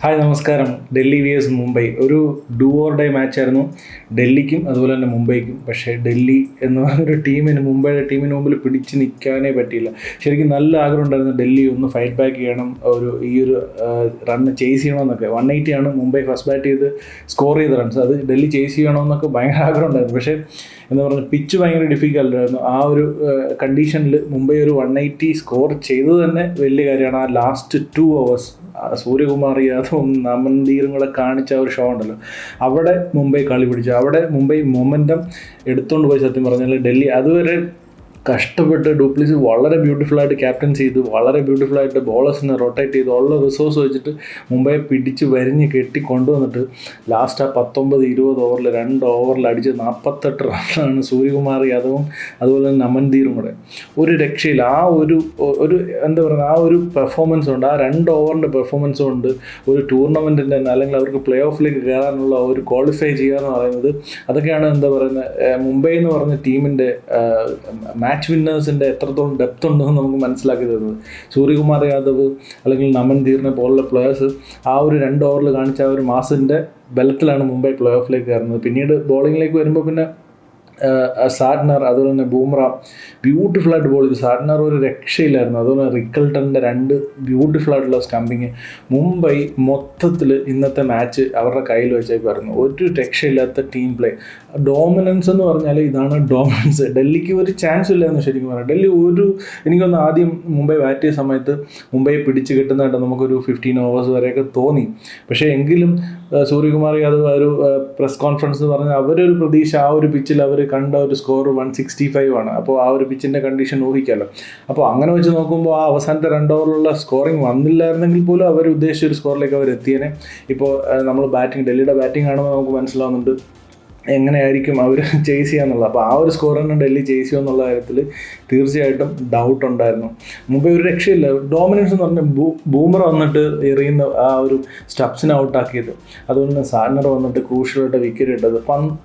Hi നമസ്കാരം. Delhi vs Mumbai ഒരു do or die മാച്ചായിരുന്നു ഡൽഹിക്കും അതുപോലെ തന്നെ മുംബൈക്കും. പക്ഷേ ഡൽഹി എന്ന് പറഞ്ഞൊരു ടീമിന് മുംബൈയുടെ ടീമിന് മുമ്പിൽ പിടിച്ച് നിൽക്കാനേ പറ്റിയില്ല. ശരിക്കും നല്ല ആഗ്രഹം ഉണ്ടായിരുന്നു ഡൽഹി ഒന്ന് ഫൈറ്റ് ബാക്ക് ചെയ്യണം, ഈ ഒരു റണ്ണ് ചേസ് ചെയ്യണമെന്നൊക്കെ. 180 ആണ് മുംബൈ ഫസ്റ്റ് ബാറ്റ് ചെയ്ത് സ്കോർ ചെയ്ത റൺസ്, അത് ഡൽഹി ചേസ് ചെയ്യണമെന്നൊക്കെ ഭയങ്കര ആഗ്രഹം ഉണ്ടായിരുന്നു. പക്ഷേ എന്ന് പറഞ്ഞാൽ പിച്ച് ഭയങ്കര ഡിഫിക്കൽട്ടായിരുന്നു. ആ ഒരു കണ്ടീഷനിൽ മുംബൈ ഒരു 180 സ്കോർ ചെയ്തത് തന്നെ വലിയ കാര്യമാണ്. ആ ലാസ്റ്റ് 2 hours സൂര്യകുമാർ യാദവും നമൻദീറും കൂടെ കാണിച്ച ഒരു ഷോ ഉണ്ടല്ലോ, അവിടെ മുംബൈ കളി പിടിച്ചു. അവിടെ മുംബൈ മൊമെൻറ്റം എടുത്തുകൊണ്ട് പോയി. സത്യം പറഞ്ഞാൽ ഡൽഹി അതുവരെ കഷ്ടപ്പെട്ട് ഡുപ്ലിസിസ് വളരെ ബ്യൂട്ടിഫുള്ളായിട്ട് ക്യാപ്റ്റൻ ചെയ്ത് വളരെ ബ്യൂട്ടിഫുള്ളായിട്ട് ബോളേഴ്സിനെ റൊട്ടേറ്റ് ചെയ്ത് ഉള്ള റിസോഴ്സ് വെച്ചിട്ട് മുംബൈയെ പിടിച്ച് വരിഞ്ഞ് കെട്ടി കൊണ്ടുവന്നിട്ട് ലാസ്റ്റ് ആ 19-20 ഓവറിൽ 2 ഓവറിൽ അടിച്ച് 48 റണ്ണാണ് സൂര്യകുമാർ യാദവും അതുപോലെ തന്നെ നമൻദീറും കൂടെ. ഒരു രക്ഷയില്ല. ആ ഒരു എന്താ പറയുക, ആ ഒരു പെർഫോമൻസ് ഉണ്ട്, ആ 2 ഓവറിൻ്റെ പെർഫോമൻസ് കൊണ്ട് ഒരു ടൂർണമെൻറ്റിൻ്റെ തന്നെ അല്ലെങ്കിൽ അവർക്ക് പ്ലേ ഓഫിലേക്ക് കയറാനുള്ള ഒരു ക്വാളിഫൈ ചെയ്യുക എന്ന് പറയുന്നത്, അതൊക്കെയാണ് എന്താ പറയുന്നത് മുംബൈ എന്ന് പറഞ്ഞ ടീമിൻ്റെ മാച്ച് വിന്നേഴ്സിൻ്റെ എത്രത്തോളം ഡെപ്ത് ഉണ്ടെന്ന് നമുക്ക് മനസ്സിലാക്കി തരുന്നത്. സൂര്യകുമാർ യാദവ് അല്ലെങ്കിൽ നമൻദീറിനെ പോലുള്ള പ്ലെയേഴ്സ് ആ ഒരു 2 ഓവറിൽ കാണിച്ച ആ ഒരു മാസിൻ്റെ ബലത്തിലാണ് മുംബൈ പ്ലേ ഓഫിലേക്ക് കയറുന്നത്. പിന്നീട് ബോളിങ്ങിലേക്ക് വരുമ്പോൾ പിന്നെ സാറ്റ്നർ അതുപോലെ തന്നെ ബൂംറ ബ്യൂട്ടിഫുള്ളായിട്ട് ബോൾ ചെയ്തു. സാറ്റ്നർ ഒരു രക്ഷയില്ലായിരുന്നു. അതുപോലെ റിക്കൽട്ടൻ്റെ 2 ബ്യൂട്ടിഫുള്ളായിട്ടുള്ള സ്റ്റമ്പിങ്. മുംബൈ മൊത്തത്തിൽ ഇന്നത്തെ മാച്ച് അവരുടെ കയ്യിൽ വെച്ചേക്കുമായിരുന്നു. ഒരു രക്ഷയില്ലാത്ത ടീം പ്ലേ, ഡോമിനൻസ് എന്ന് പറഞ്ഞാൽ ഇതാണ് ഡോമിനൻസ്. ഡൽഹിക്ക് ഒരു ചാൻസ് ഇല്ലായിരുന്നു ശരിക്കും പറഞ്ഞാൽ. ഡൽഹി എനിക്കൊന്ന് ആദ്യം മുംബൈ ബാറ്റ് ചെയ്ത സമയത്ത് മുംബൈയെ പിടിച്ച് കിട്ടുന്നതായിട്ട് നമുക്കൊരു 15 hours വരെയൊക്കെ തോന്നി. പക്ഷേ എങ്കിലും സൂര്യകുമാർ യാദവ് ഒരു പ്രസ് കോൺഫറൻസ് പറഞ്ഞാൽ അവരൊരു പ്രതീക്ഷ, ആ ഒരു പിച്ചിൽ അവർ കണ്ട ഒരു സ്കോർ 165 ആണ്. അപ്പോൾ ആ ഒരു പിച്ചിൻ്റെ കണ്ടീഷൻ ഊഹിക്കാമല്ലോ. അപ്പോൾ അങ്ങനെ വെച്ച് നോക്കുമ്പോൾ ആ അവസാനത്തെ 2 ഓവറിലുള്ള സ്കോറിങ് വന്നില്ലായിരുന്നെങ്കിൽ പോലും അവർ ഉദ്ദേശിച്ച ഒരു സ്കോറിലേക്ക് അവർ എത്തിയേനെ. ഇപ്പോൾ നമ്മൾ ഡൽഹിയുടെ ബാറ്റിംഗ് കാണുമ്പോൾ നമുക്ക് മനസ്സിലാവുന്നുണ്ട് എങ്ങനെയായിരിക്കും അവർ ചേസ് ചെയ്യാന്നുള്ളത്. അപ്പോൾ ആ ഒരു സ്കോർ തന്നെ ഡൽഹി ചേസ് ചെയ്യുമെന്നുള്ള കാര്യത്തിൽ തീർച്ചയായിട്ടും ഡൗട്ട് ഉണ്ടായിരുന്നു. മുംബൈ ഒരു രക്ഷയില്ല. ഡോമിനൻസ് എന്ന് പറഞ്ഞാൽ ബൂമർ വന്നിട്ട് എറിയുന്ന ആ ഒരു സ്റ്റബ്സിനെ ഔട്ടാക്കിയത്, അതുപോലെ തന്നെ സാറ്റ്നർ വന്നിട്ട് ക്രൂഷ്യലായിട്ട് വിക്കറ്റ് ഇട്ടത്.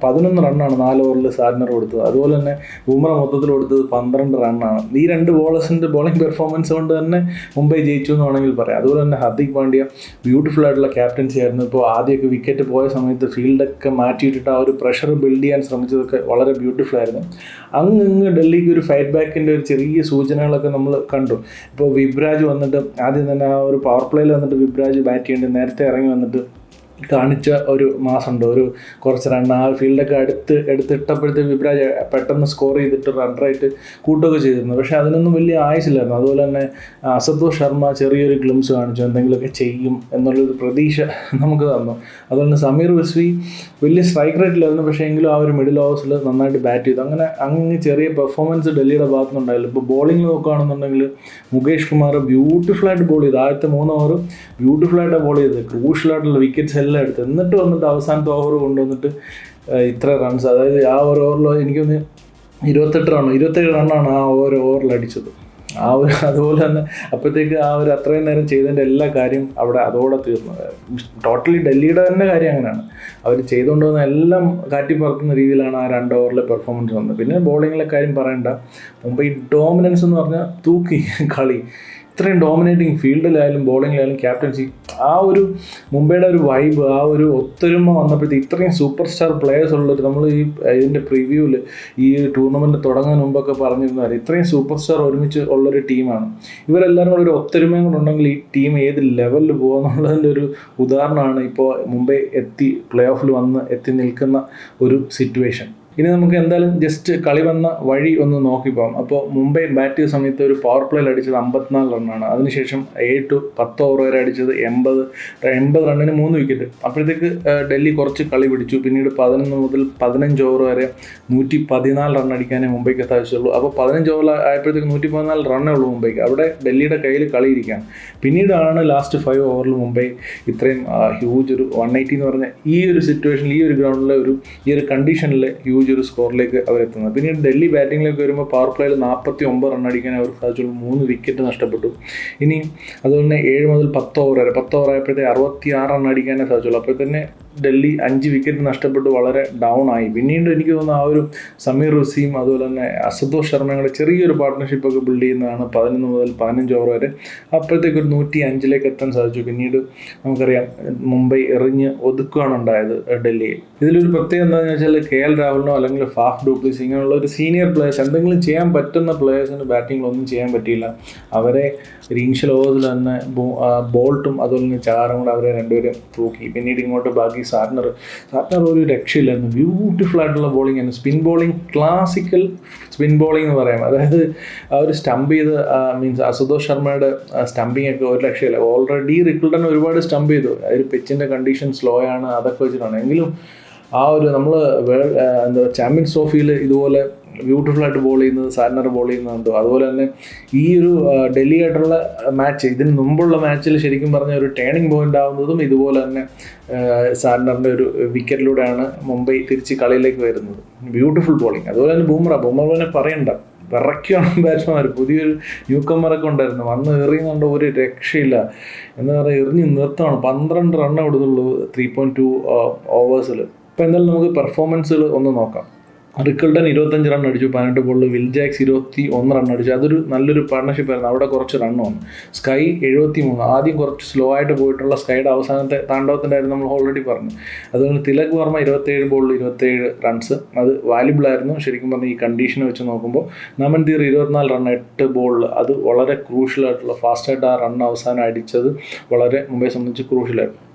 11 റണ്ണാണ് 4 ഓവറിൽ സാറ്റ്നർ കൊടുത്തത്. അതുപോലെ തന്നെ ബൂമർ മൊത്തത്തിൽ കൊടുത്തത് 12 റണ്ണാണ്. ഈ 2 ബോളേഴ്സിൻ്റെ ബോളിംഗ് പെർഫോമൻസ് കൊണ്ട് തന്നെ മുംബൈ ജയിച്ചു എന്ന് വേണമെങ്കിൽ പറയാം. അതുപോലെ തന്നെ ഹാർദിക് പാണ്ഡ്യ ബ്യൂട്ടിഫുൾ ആയിട്ടുള്ള ക്യാപ്റ്റൻസി ആയിരുന്നു. ഇപ്പോൾ ആദ്യമൊക്കെ വിക്കറ്റ് പോയ സമയത്ത് ഫീൽഡൊക്കെ മാറ്റിയിട്ടിട്ട് ആ ഒരു പ്രഷർ ബിൽഡ് ചെയ്യാൻ ശ്രമിച്ചതൊക്കെ വളരെ ബ്യൂട്ടിഫുൾ ആയിരുന്നു. അങ്ങ് ഡൽഹിക്ക് ഒരു ഫൈറ്റ് ബാക്കിൻ്റെ ഒരു ചെറിയ സൂചനകളൊക്കെ നമ്മൾ കണ്ടു. ഇപ്പോൾ വിബ്രാജ് വന്നിട്ട് ആദ്യം തന്നെ ആ ഒരു പവർ പ്ലേയിൽ വന്നിട്ട് വിബ്രാജ് ബാറ്റ് ചെയ്യേണ്ടി നേരത്തെ ഇറങ്ങി വന്നിട്ട് കാണിച്ച ഒരു മാസമുണ്ട്. കുറച്ച് റണ്ണ് ആ ഫീൽഡൊക്കെ എടുത്തിട്ടപ്പോഴത്തേക്ക് വിബ്രാജ് പെട്ടെന്ന് സ്കോർ ചെയ്തിട്ട് റണ്ണറായിട്ട് കൂട്ടുകയൊക്കെ ചെയ്തിരുന്നു. പക്ഷേ അതിനൊന്നും വലിയ ആയുസില്ലായിരുന്നു. അതുപോലെ തന്നെ അസതോഷ് ശർമ്മ ചെറിയൊരു ഗ്ലിംസ് കാണിച്ചു, എന്തെങ്കിലുമൊക്കെ ചെയ്യും എന്നുള്ളൊരു പ്രതീക്ഷ നമുക്ക് തന്നു. അതുപോലെ തന്നെ സമീർ വസ്വി വലിയ സ്ട്രൈക്ക് റേറ്റിലായിരുന്നു, പക്ഷേ എങ്കിലും ആ ഒരു മിഡിൽ ഓവേഴ്സിൽ നന്നായിട്ട് ബാറ്റ് ചെയ്തു. അങ്ങനെ ചെറിയ പെർഫോമൻസ് ഡൽഹിയുടെ ഭാഗത്തുനിന്നുണ്ടായില്ല. ഇപ്പോൾ ബോളിംഗ് നോക്കുകയാണെന്നുണ്ടെങ്കിൽ മുകേഷ് കുമാർ ബ്യൂട്ടിഫുള്ളായിട്ട് ബോൾ ചെയ്തു. ആദ്യത്തെ 3 ഓവർ ബ്യൂട്ടിഫുള്ളായിട്ട് ബോൾ ചെയ്ത് ക്രൂഷ്യലായിട്ടുള്ള വിക്കറ്റ്സ് എല്ലാം എടുത്ത്, എന്നിട്ട് വന്നിട്ട് അവസാനത്തെ ഓവർ കൊണ്ടുവന്നിട്ട് ഇത്ര റൺസ്, അതായത് ആ ഒരു ഓവറിൽ എനിക്കൊന്ന് 27 റണ്ണാണ് ആ ഓരോ ഓവറിൽ അടിച്ചത്. അതുപോലെ തന്നെ അപ്പോഴത്തേക്ക് അത്രയും നേരം ചെയ്തതിൻ്റെ എല്ലാ കാര്യം അവിടെ അതോടെ തീർന്നു. ടോട്ടലി ഡൽഹിയുടെ തന്നെ കാര്യം അങ്ങനെയാണ്. അവർ ചെയ്തുകൊണ്ട് വന്ന എല്ലാം കാറ്റി പറക്കുന്ന രീതിയിലാണ് ആ 2 ഓവറിലെ പെർഫോമൻസ് വന്നത്. പിന്നെ ബോളിങ്ങിലെ കാര്യം പറയണ്ട, മുംബൈ ഡോമിനൻസ് എന്ന് പറഞ്ഞാൽ തൂക്കി കളി. ഇത്രയും ഡോമിനേറ്റിംഗ് ഫീൽഡിലായാലും ബോളിങ്ങിലായാലും ക്യാപ്റ്റൻസി, ആ ഒരു മുംബൈയുടെ ഒരു വൈബ്, ആ ഒരു ഒത്തൊരുമ വന്നപ്പോഴത്തേക്ക് ഇത്രയും സൂപ്പർ സ്റ്റാർ പ്ലേയേഴ്സ് ഉള്ളത് നമ്മൾ ഇതിൻ്റെ പ്രിവ്യൂവിൽ ഈ ടൂർണമെൻറ്റ് തുടങ്ങുന്ന മുമ്പൊക്കെ പറഞ്ഞിരുന്നാൽ ഇത്രയും സൂപ്പർ സ്റ്റാർ ഒരുമിച്ച് ഉള്ളൊരു ടീമാണ്. ഇവരെല്ലാവരും കൂടെ ഒരു ഒത്തൊരുമയും കൂടെ ഉണ്ടെങ്കിൽ ഈ ടീം ഏത് ലെവലിൽ പോകുമെന്നുള്ളതിൻ്റെ ഒരു ഉദാഹരണമാണ് ഇപ്പോൾ മുംബൈ പ്ലേ ഓഫിൽ എത്തി നിൽക്കുന്ന ഒരു സിറ്റുവേഷൻ. ഇനി നമുക്ക് എന്തായാലും ജസ്റ്റ് കളി വന്ന വഴി ഒന്ന് നോക്കിപ്പോകാം. അപ്പോൾ മുംബൈ ബാറ്റ് ചെയ്ത സമയത്ത് ഒരു പവർ പ്ലേയിൽ അടിച്ചത് 54 റണ്ണാണ്. അതിനുശേഷം 7 to 10 ഓവർ വരെ അടിച്ചത് 80 റണ്ണിന് 3 വിക്കറ്റ്. അപ്പോഴത്തേക്ക് ഡൽഹി കുറച്ച് കളി പിടിച്ചു. പിന്നീട് 11 മുതൽ 15 ഓവർ വരെ 114 റൺ അടിക്കാനേ മുംബൈക്ക് സാധിച്ചുള്ളൂ. അപ്പോൾ 15 ഓവർ ആയപ്പോഴത്തേക്ക് 114 റണ്ണേ ഉള്ളൂ മുംബൈക്ക്. അവിടെ ഡൽഹിയുടെ കയ്യിൽ കളിയിരിക്കുകയാണ്. പിന്നീടാണ് ലാസ്റ്റ് 5 ഓവറിൽ മുംബൈ ഇത്രയും ഹ്യൂജ് ഒരു 180 എന്ന് പറഞ്ഞാൽ ഈ ഒരു സിറ്റുവേഷനിൽ ഈ ഒരു ഗ്രൗണ്ടിലെ ഈ ഒരു കണ്ടീഷനിൽ ഹ്യൂജ് ഒരു സ്കോറിലേക്ക് അവരെത്തുന്നത്. പിന്നീട് ഡൽഹി ബാറ്റിങ്ങിലേക്ക് വരുമ്പോൾ പവർ പ്ലേയിൽ 49 റൺ അടിക്കാൻ അവർക്ക് സാധിച്ചുള്ളൂ. 3 വിക്കറ്റ് നഷ്ടപ്പെട്ടു. ഇനി അതുപോലെ തന്നെ 7 മുതൽ 10 ഓവർ വരെ 10 ഓവർ ആയപ്പോഴത്തേക്ക് 66 റൺ അടിക്കാനേ സാധിച്ചുള്ളൂ. അപ്പോൾ തന്നെ ഡൽഹി 5 വിക്കറ്റ് നഷ്ടപ്പെട്ട് വളരെ ഡൗൺ ആയി. പിന്നീട് എനിക്ക് തോന്നുന്നു ആ ഒരു സമീർ വസീം അതുപോലെ തന്നെ അസുതോഷ് ശർമ്മയുടെ ചെറിയൊരു പാർട്ട്ണർഷിപ്പൊക്കെ ബിൽഡ് ചെയ്യുന്നതാണ് 11 മുതൽ 15 ഓവർ വരെ. അപ്പോഴത്തേക്ക് ഒരു 105 എത്താൻ സാധിച്ചു. പിന്നീട് നമുക്കറിയാം മുംബൈ എറിഞ്ഞ് ഒതുക്കുകയാണ് ഉണ്ടായത് ഡൽഹിയെ. ഇതിലൊരു പ്രത്യേകത എന്താണെന്ന് വെച്ചാൽ KL രാഹുലിനോ അല്ലെങ്കിൽ ഫാഫ് ഡുപ്ലിസി ഇങ്ങനെയുള്ള ഒരു സീനിയർ പ്ലേയേഴ്സ്, എന്തെങ്കിലും ചെയ്യാൻ പറ്റുന്ന പ്ലേയേഴ്സിന് ബാറ്റിങ്ങിലൊന്നും ചെയ്യാൻ പറ്റിയില്ല. അവരെ ഒരു ഇനിഷ്യൽ ഓവേഴ്സിൽ തന്നെ ബോൾട്ടും അതുപോലെ തന്നെ ചാറും കൂടെ അവരെ രണ്ടുപേരും തൂക്കി. പിന്നീട് ഇങ്ങോട്ട് ബാക്കി സാറ്റ്നർ ഒരു രക്ഷയില്ലായിരുന്നു. ബ്യൂട്ടിഫുൾ ആയിട്ടുള്ള ബോളിംഗ് ആണ്, spin bowling, classical spin bowling എന്ന് പറയാം. അതായത് ആ ഒരു സ്റ്റംപ് ചെയ്ത് മീൻസ് അസുതോഷ് ശർമ്മയുടെ സ്റ്റംപിങ് ഒക്കെ ഒരു രക്ഷയില്ല. ഓൾറെഡി റിക്കിൾട്ടൺ ഒരുപാട് സ്റ്റംപ് ചെയ്തു. ഒരു പിച്ചിൻ്റെ കണ്ടീഷൻ സ്ലോ ആണ്, അതൊക്കെ വെച്ചിട്ടാണ്. എങ്കിലും ആ ഒരു നമ്മൾ ചാമ്പ്യൻസ് ട്രോഫിയിൽ ഇതുപോലെ ബ്യൂട്ടിഫുള്ളായിട്ട് ബോൾ ചെയ്യുന്നത് സാറ്റ്നർ ബോൾ ചെയ്യുന്നുണ്ടോ. അതുപോലെ തന്നെ ഈ ഒരു ഡൽഹി ആയിട്ടുള്ള മാച്ച്, ഇതിന് മുമ്പുള്ള മാച്ചിൽ ശരിക്കും പറഞ്ഞ ഒരു ടേണിംഗ് പോയിന്റ് ആവുന്നതും ഇതുപോലെ തന്നെ സാറ്റ്നറിൻ്റെ ഒരു വിക്കറ്റിലൂടെയാണ് മുംബൈ തിരിച്ച് കളിയിലേക്ക് വരുന്നത്. Beautiful bowling. അതുപോലെ തന്നെ ബൂംറ തന്നെ പറയണ്ട, വിറയ്ക്കുകയാണ് ബാറ്റ്സ്മാർ. പുതിയൊരു ന്യൂക്കമ്മറൊക്കെ ഉണ്ടായിരുന്നു, വന്ന് എറിയുന്നുണ്ട്, ഒരു രക്ഷയില്ല. എന്താ പറയുക, എറിഞ്ഞ് നിർത്തമാണ്. 12 റൺ കൊടുത്തുള്ളൂ 3.2 ഓവേഴ്സിൽ. അപ്പോൾ എന്തായാലും നമുക്ക് പെർഫോമൻസുകൾ ഒന്ന് നോക്കാം. റിക്കിൾട്ടൺ 25 റൺ അടിച്ചു 18 ബോളിൽ. വിൽ ജാക്സ് 21 റൺ അടിച്ചു. അതൊരു നല്ലൊരു പാർട്ണർഷിപ്പായിരുന്നു, അവിടെ കുറച്ച് റൺ വന്നു. സ്കൈ 73. ആദ്യം കുറച്ച് സ്ലോ ആയിട്ട് പോയിട്ടുള്ള സ്കൈയുടെ അവസാനത്തെ താണ്ഡവത്തിൻ്റെ കാര്യം നമ്മൾ ഓൾറെഡി പറഞ്ഞു. അതുപോലെ തിലക് വർമ്മ 27 ബോളിൽ 27 റൺസ്. അത് വാല്യുബിളായിരുന്നു ശരിക്കും പറഞ്ഞാൽ ഈ കണ്ടീഷൻ വെച്ച് നോക്കുമ്പോൾ. നമൻതീർ 24 റൺ 8 ബോളിൽ. അത് വളരെ ക്രൂഷ്യലായിട്ടുള്ള ഫാസ്റ്റായിട്ട് ആ റൺ അവസാനം അടിച്ചത് വളരെ മുംബൈയെ സംബന്ധിച്ച് ക്രൂഷ്യലായിരുന്നു.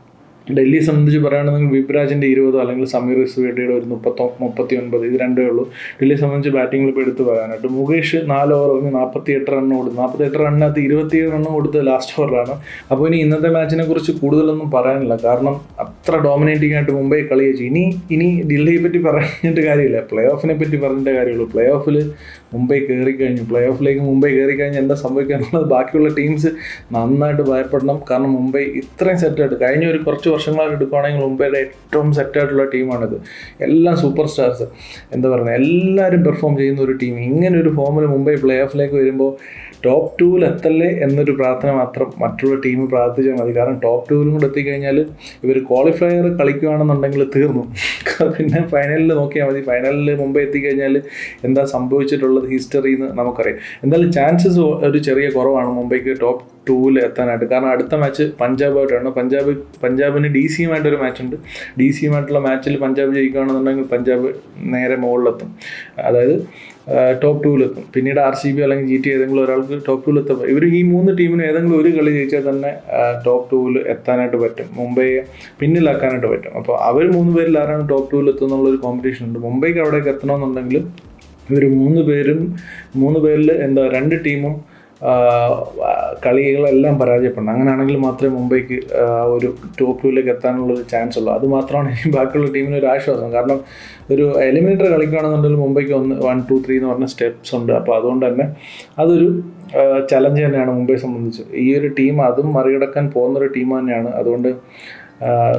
ഡൽഹിയെ സംബന്ധിച്ച് പറയുകയാണെങ്കിൽ വിപ്രാജിൻ്റെ 20 അല്ലെങ്കിൽ സമീർ റിസ്വേഡിയുടെ ഒരു 39 ഇത് രണ്ടേ ഉള്ളൂ. ഡൽഹിയെ സംബന്ധിച്ച് ബാറ്റിങ്ങിൽ ഇപ്പോൾ എടുത്ത് പറയാനായിട്ട്. മുകേഷ് 4 ഓവർ 48 റണ്ണ് കൊടുത്തു. 48 റണ്ണിനകത്ത് 27 റണ്ണ് കൊടുത്തത് ലാസ്റ്റ് ഓവറിലാണ്. അപ്പോൾ ഇനി ഇന്നത്തെ മാച്ചിനെ കുറിച്ച് കൂടുതലൊന്നും പറയാനില്ല, കാരണം അത്ര ഡോമിനേറ്റിംഗ് ആയിട്ട് മുംബൈ കളി വെച്ചു. ഇനി ഡൽഹിയെ പറ്റി പറഞ്ഞിട്ട് കാര്യമില്ല, പ്ലേ ഓഫിനെ പറ്റി പറഞ്ഞിട്ടേ കാര്യമുള്ളൂ. പ്ലേ ഓഫിൽ മുംബൈ കയറിക്കഴിഞ്ഞു. പ്ലേ ഓഫിലേക്ക് മുംബൈ കയറിക്കഴിഞ്ഞാൽ എന്താ സംഭവിക്കുക എന്നുള്ളത് ബാക്കിയുള്ള ടീംസ് നന്നായിട്ട് ഭയപ്പെടണം. കാരണം മുംബൈ ഇത്രയും സെറ്റായിട്ട് കഴിഞ്ഞ ഒരു കുറച്ച് വർഷങ്ങളായിട്ട് എടുക്കുകയാണെങ്കിൽ മുംബൈയുടെ ഏറ്റവും സെറ്റായിട്ടുള്ള ടീമാണിത്. എല്ലാം സൂപ്പർ സ്റ്റാർസ്, എന്താ പറയുക, എല്ലാവരും പെർഫോം ചെയ്യുന്ന ഒരു ടീം. ഇങ്ങനെ ഒരു ഫോമിൽ മുംബൈ പ്ലേ ഓഫിലേക്ക് വരുമ്പോൾ ടോപ്പ് 2-ൽ എത്തല്ലേ എന്നൊരു പ്രാർത്ഥന മാത്രം മറ്റുള്ള ടീം പ്രാർത്ഥിച്ചാൽ മതി. കാരണം ടോപ്പ് 2-ലും കൂടെ എത്തിക്കഴിഞ്ഞാൽ ഇവർ ക്വാളിഫയർ കളിക്കുകയാണെന്നുണ്ടെങ്കിൽ തീർന്നു. പിന്നെ ഫൈനലിൽ നോക്കിയാൽ മതി. ഫൈനലിൽ മുംബൈ എത്തിക്കഴിഞ്ഞാൽ എന്താ സംഭവിച്ചിട്ടുള്ളത് ഹിസ്റ്ററിന്ന് നമുക്കറിയാം. എന്തായാലും ചാൻസസ് ഒരു ചെറിയ കുറവാണ് മുംബൈക്ക് ടോപ്പ് 2-ൽ എത്താനായിട്ട്. കാരണം അടുത്ത മാച്ച് പഞ്ചാബായിട്ടാണ്. പഞ്ചാബിന് DC-യുമായിട്ടൊരു മാച്ചുണ്ട്. DC-യുമായിട്ടുള്ള മാച്ചിൽ പഞ്ചാബ് ജയിക്കുകയാണെന്നുണ്ടെങ്കിൽ പഞ്ചാബ് നേരെ മുകളിലെത്തും, അതായത് ടോപ്പ് 2-ൽ എത്തും. പിന്നീട് RCB അല്ലെങ്കിൽ GT ഏതെങ്കിലും ഒരാൾക്ക് ടോപ്പ് 2-ൽ എത്തും. ഇവർ ഈ 3 ടീമിനും ഏതെങ്കിലും ഒരു കളി ജയിച്ചാൽ തന്നെ ടോപ്പ് 2-ൽ എത്താനായിട്ട് പറ്റും, മുംബൈയെ പിന്നിലാക്കാനായിട്ട് പറ്റും. അപ്പോൾ അവർ 3 പേരിൽ ആരാണ് ടോപ്പ് 2-ൽ എത്തുന്നുള്ളൊരു കോമ്പറ്റീഷൻ ഉണ്ട്. മുംബൈക്ക് അവിടേക്ക് എത്തണമെന്നുണ്ടെങ്കിൽ ഇവർ 3 പേരിൽ 2 ടീമും കളികളെല്ലാം പരാജയപ്പെടണം. അങ്ങനെയാണെങ്കിൽ മാത്രമേ മുംബൈക്ക് ഒരു ടോപ്പ് 2-ലേക്ക് എത്താനുള്ളൊരു ചാൻസ് ഉള്ളൂ. അത് മാത്രമാണ് ഈ ബാക്കിയുള്ള ടീമിന് ഒരു ആശ്വാസം. കാരണം ഒരു എലിമിനേറ്റർ കളിക്കുകയാണെന്നുണ്ടെങ്കിൽ മുംബൈക്ക് 1, 2, 3 എന്ന് പറഞ്ഞ സ്റ്റെപ്സ് ഉണ്ട്. അപ്പോൾ അതുകൊണ്ട് തന്നെ അതൊരു ചലഞ്ച് തന്നെയാണ് മുംബൈയെ സംബന്ധിച്ച്. ഈ ഒരു ടീം അതും മറികടക്കാൻ പോകുന്നൊരു ടീം തന്നെയാണ്. അതുകൊണ്ട്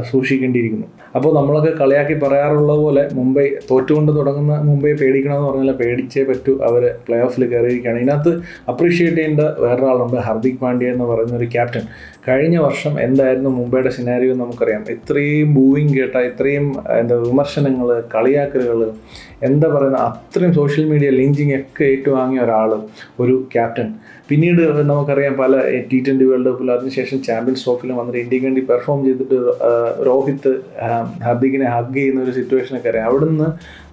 സൂക്ഷിക്കേണ്ടിയിരിക്കുന്നു. അപ്പോൾ നമ്മളൊക്കെ കളിയാക്കി പറയാറുള്ളത് പോലെ മുംബൈ തോറ്റുകൊണ്ട് തുടങ്ങുന്ന മുംബൈ പേടിക്കണമെന്ന് പറഞ്ഞാൽ പേടിച്ചേ പറ്റൂ. അവർ പ്ലേ ഓഫിൽ കയറിയിരിക്കുകയാണ്. ഇതിനകത്ത് അപ്രീഷിയേറ്റ് ചെയ്യേണ്ട വേറൊരാളുണ്ട്, ഹർദിക് പാണ്ഡ്യ എന്ന് പറയുന്നൊരു ക്യാപ്റ്റൻ. കഴിഞ്ഞ വർഷം എന്തായിരുന്നു മുംബൈയുടെ സിനാരിയോ നമുക്കറിയാം. ഇത്രയും ബൂയിങ് കേട്ട, ഇത്രയും വിമർശനങ്ങൾ, കളിയാക്കലുകൾ, എന്താ പറയുന്നത്, അത്രയും സോഷ്യൽ മീഡിയ ലിഞ്ചിങ് ഒക്കെ ഏറ്റുവാങ്ങിയ ഒരാൾ, ഒരു ക്യാപ്റ്റൻ. പിന്നീട് നമുക്കറിയാം പല T20 വേൾഡ് കപ്പിലും അതിനുശേഷം ചാമ്പ്യൻസ് ട്രോഫിയിലും വന്നിട്ട് ഇന്ത്യക്ക് വേണ്ടി പെർഫോം ചെയ്തിട്ട് രോഹിത് ഹർദിക്കിനെ ഹഗ് ചെയ്യുന്ന ഒരു സിറ്റുവേഷനൊക്കെ അറിയാം. അവിടുന്ന്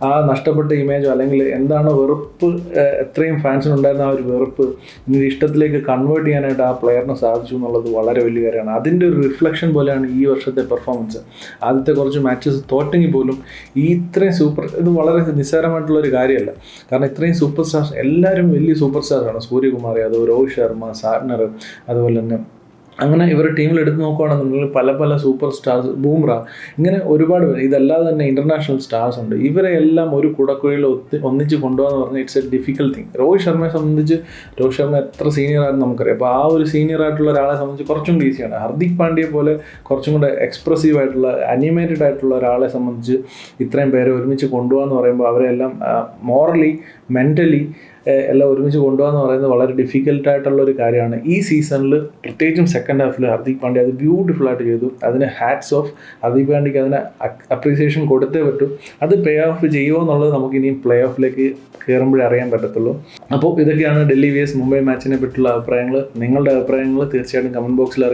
ആ നഷ്ടപ്പെട്ട ഇമേജോ അല്ലെങ്കിൽ എന്താണ് വെറുപ്പ്, എത്രയും ഫാൻസിനുണ്ടായിരുന്ന ആ ഒരു വെറുപ്പ് ഇനി ഇഷ്ടത്തിലേക്ക് കൺവേർട്ട് ചെയ്യാനായിട്ട് ആ പ്ലെയറിന് സാധിച്ചു എന്നുള്ളത് വളരെ വലിയ കാര്യമാണ്. അതിൻ്റെ ഒരു റിഫ്ലക്ഷൻ പോലെയാണ് ഈ വർഷത്തെ പെർഫോമൻസ്. ആദ്യത്തെ കുറച്ച് മാച്ചസ് തോറ്റെങ്കിൽ പോലും ഈ ഇത്രയും ഇത് വളരെ നിസ്സാരമായിട്ടുള്ളൊരു കാര്യമല്ല. കാരണം ഇത്രയും സൂപ്പർ സ്റ്റാർസ്, എല്ലാവരും വലിയ സൂപ്പർ സ്റ്റാർസാണ്. സൂര്യകുമാർ യാദവ്, രോഹിത് ശർമ്മ, സാറ്റ്നർ, അതുപോലെ തന്നെ അങ്ങനെ ഇവർ ടീമിൽ എടുത്ത് നോക്കുകയാണെന്നുണ്ടെങ്കിൽ പല സൂപ്പർ സ്റ്റാർസ്, ബൂംറ, ഇങ്ങനെ ഒരുപാട് പേര്. ഇതല്ലാതെ തന്നെ ഇൻ്റർനാഷണൽ സ്റ്റാർസ് ഉണ്ട്. ഇവരെ എല്ലാം ഒരു കുടക്കുഴയിൽ ഒന്നിച്ച് കൊണ്ടുപോകാന്ന് പറഞ്ഞാൽ it's a difficult thing. Rohit ശർമ്മയെ സംബന്ധിച്ച് രോഹിത് ശർമ്മ എത്ര സീനിയറാണെന്ന് നമുക്കറിയാം. അപ്പോൾ ആ ഒരു സീനിയർ ആയിട്ടുള്ള ഒരാളെ സംബന്ധിച്ച് കുറച്ചും കൂടി ഈസിയാണ്. ഹർദിക് പാണ്ഡ്യയെ പോലെ കുറച്ചും കൂടെ എക്സ്പ്രസീവ് ആയിട്ടുള്ള, അനിമേറ്റഡ് ആയിട്ടുള്ള ഒരാളെ സംബന്ധിച്ച് ഇത്രയും പേരെ ഒരുമിച്ച് കൊണ്ടുപോകാന്ന് പറയുമ്പോൾ അവരെല്ലാം മോറലി, മെൻ്റലി എല്ലാം ഒരുമിച്ച് കൊണ്ടുപോകാന്ന് പറയുന്നത് വളരെ ഡിഫിക്കൽട്ടായിട്ടുള്ള ഒരു കാര്യമാണ്. ഈ സീസണിൽ പ്രത്യേകിച്ചും സെക്കൻഡ് ഹാഫിൽ ഹർദിക് പാണ്ഡ്യ അത് ബ്യൂട്ടിഫുള്ളായിട്ട് ചെയ്തു. അതിന് ഹാറ്റ്സ് ഓഫ്. ഹർദിക് പാണ്ഡ്യയ്ക്ക് അതിന് അപ്രീസിയേഷൻ കൊടുത്തേ പറ്റൂ. അത് പേ ഓഫ് ചെയ്യുമോ എന്നുള്ളത് നമുക്ക് ഇനിയും പ്ലേ ഓഫിലേക്ക് കയറുമ്പോഴേ അറിയാൻ പറ്റത്തുള്ളൂ. അപ്പോൾ ഇതൊക്കെയാണ് ഡൽഹി vs മുംബൈ മാച്ചിനെ പറ്റിയുള്ള അഭിപ്രായങ്ങൾ. നിങ്ങളുടെ അഭിപ്രായങ്ങൾ തീർച്ചയായിട്ടും കമൻറ്റ് ബോക്സിൽ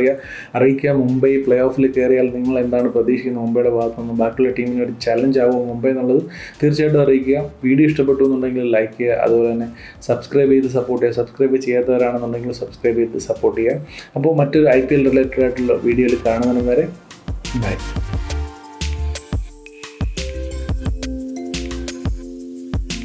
അറിയിക്കുക. മുംബൈ പ്ലേ ഓഫിൽ കയറിയാൽ നിങ്ങൾ എന്താണ് പ്രതീക്ഷിക്കുന്നത് മുംബൈയുടെ ഭാഗത്തുനിന്ന്, ബാക്കിയുള്ള ടീമിന് ഒരു ചലഞ്ച് ആവുമോ മുംബൈ എന്നുള്ളത് തീർച്ചയായിട്ടും അറിയിക്കുക. വീഡിയോ ഇഷ്ടപ്പെട്ടു എന്നുണ്ടെങ്കിൽ ലൈക്ക് ചെയ്യുക, അതുപോലെ തന്നെ സബ്സ്ക്രൈബ് ചെയ്ത് സപ്പോർട്ട് ചെയ്യുക. സബ്സ്ക്രൈബ് ചെയ്യാത്തവരാണെന്നുണ്ടെങ്കിൽ സബ്സ്ക്രൈബ് ചെയ്ത് സപ്പോർട്ട് ചെയ്യുക. അപ്പോൾ മറ്റൊരു IPL റിലേറ്റഡ് ആയിട്ടുള്ള വീഡിയോയിൽ കാണുന്നതിന് വരെ ബൈ.